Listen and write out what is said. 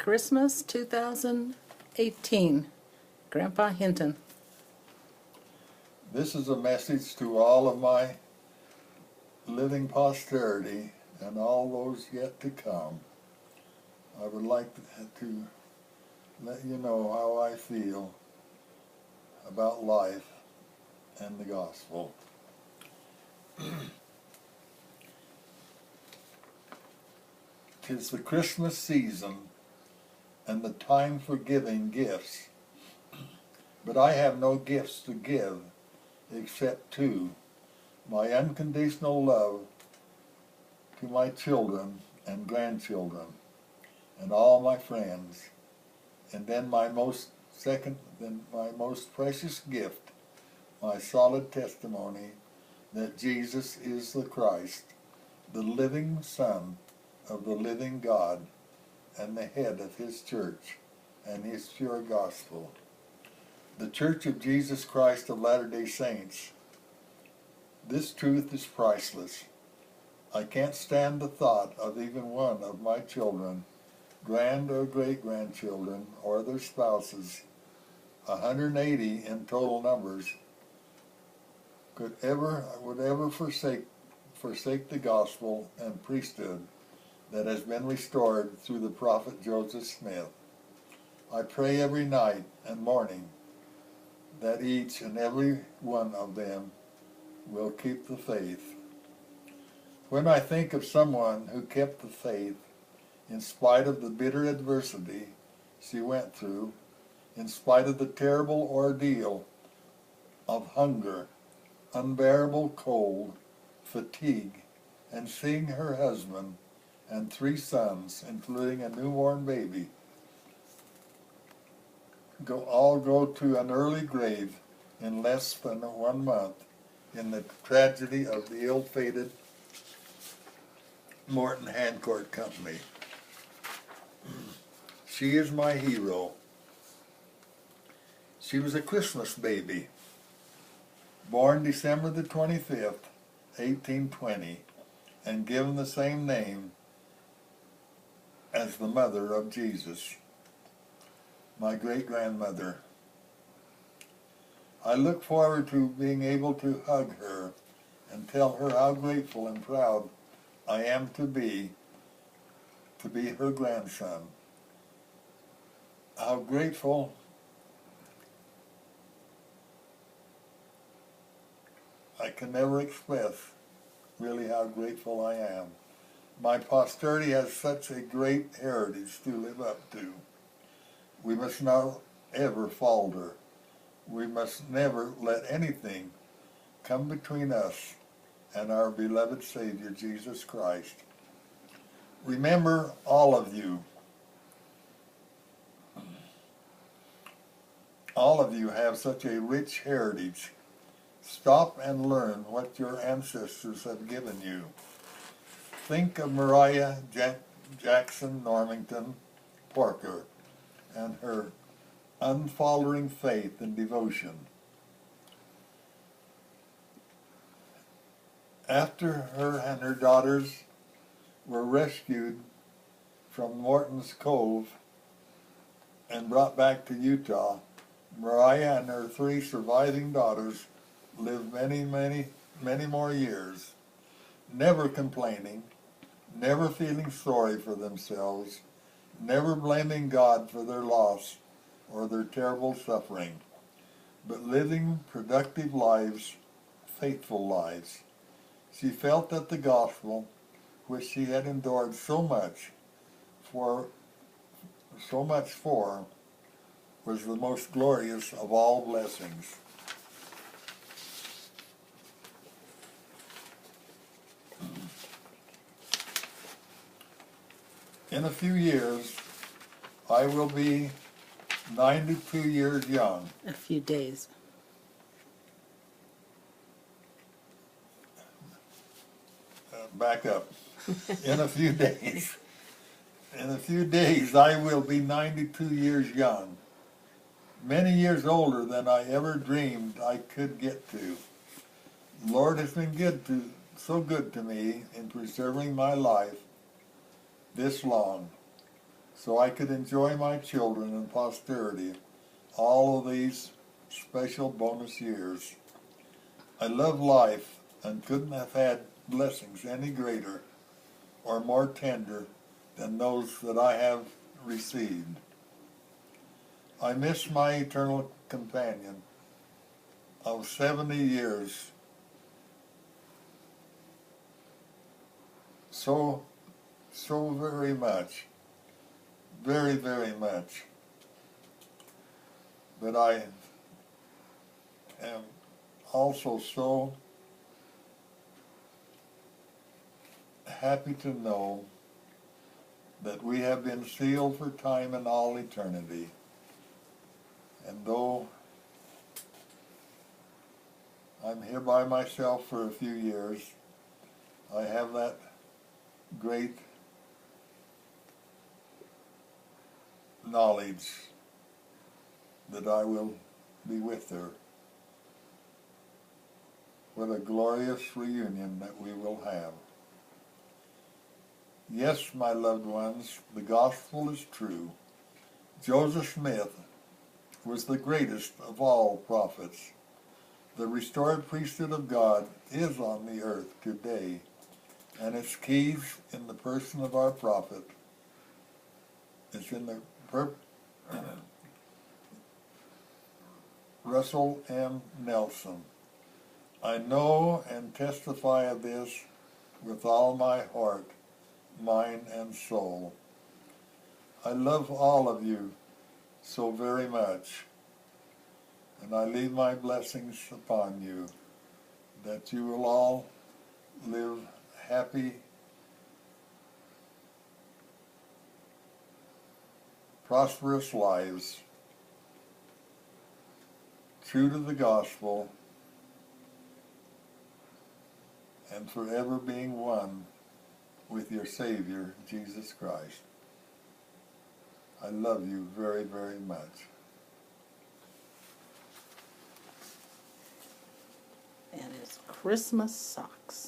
Christmas 2018. Grandpa Hinton. This is a message to all of my living posterity and all those yet to come. I would like to let you know how I feel about life and the gospel. 'Tis the Christmas season and the time for giving gifts, but I have no gifts to give except two: my unconditional love to my children and grandchildren and all my friends, and then my most precious gift, my solid testimony that Jesus is the Christ, the living Son of the living God, and the head of his church and his pure gospel. The Church of Jesus Christ of Latter-day Saints. This truth is priceless. I can't stand the thought of even one of my children, grand or great-grandchildren, or their spouses, 180 in total numbers, would ever forsake the gospel and priesthood that has been restored through the prophet Joseph Smith. I pray every night and morning that each and every one of them will keep the faith. When I think of someone who kept the faith in spite of the bitter adversity she went through, in spite of the terrible ordeal of hunger, unbearable cold, fatigue, and seeing her husband and 3 sons, including a newborn baby, all go to an early grave in less than 1 month in the tragedy of the ill-fated Morton Hancock Company. She is my hero. She was a Christmas baby, born December the 25th, 1820, and given the same name as the mother of Jesus, my great-grandmother. I look forward to being able to hug her and tell her how grateful and proud I am to be her grandson. How grateful I can never express really how grateful I am. My posterity has such a great heritage to live up to. We must not ever falter. We must never let anything come between us and our beloved Savior, Jesus Christ. Remember, all of you have such a rich heritage. Stop and learn what your ancestors have given you. Think of Mariah Jackson Normington Parker and her unfaltering faith and devotion. After her and her daughters were rescued from Morton's Cove and brought back to Utah, Mariah and her 3 surviving daughters lived many more years, never complaining, never feeling sorry for themselves, never blaming God for their loss or their terrible suffering, but living productive lives, faithful lives. She felt that the gospel, which she had endured so much for, was the most glorious of all blessings. In a few years, I will be 92 years young. A few days. Back up. In a few days. In a few days, I will be 92 years young. Many years older than I ever dreamed I could get to. The Lord has been so good to me in preserving my life this long. so I could enjoy my children and posterity all of these special bonus years. I love life and couldn't have had blessings any greater or more tender than those that I have received. I miss my eternal companion of 70 years so very much, very, very much. But I am also so happy to know that we have been sealed for time and all eternity. And though I'm here by myself for a few years, I have that great knowledge that I will be with her. What a glorious reunion that we will have. Yes, my loved ones, the gospel is true. Joseph Smith was the greatest of all prophets. The restored priesthood of God is on the earth today, and its keys in the person of our prophet. It's in the Russell M. Nelson. I know and testify of this with all my heart, mind, and soul. I love all of you so very much, and I leave my blessings upon you, that you will all live happy, prosperous lives, true to the gospel, and forever being one with your Savior, Jesus Christ. I love you very, very much. And it's Christmas socks.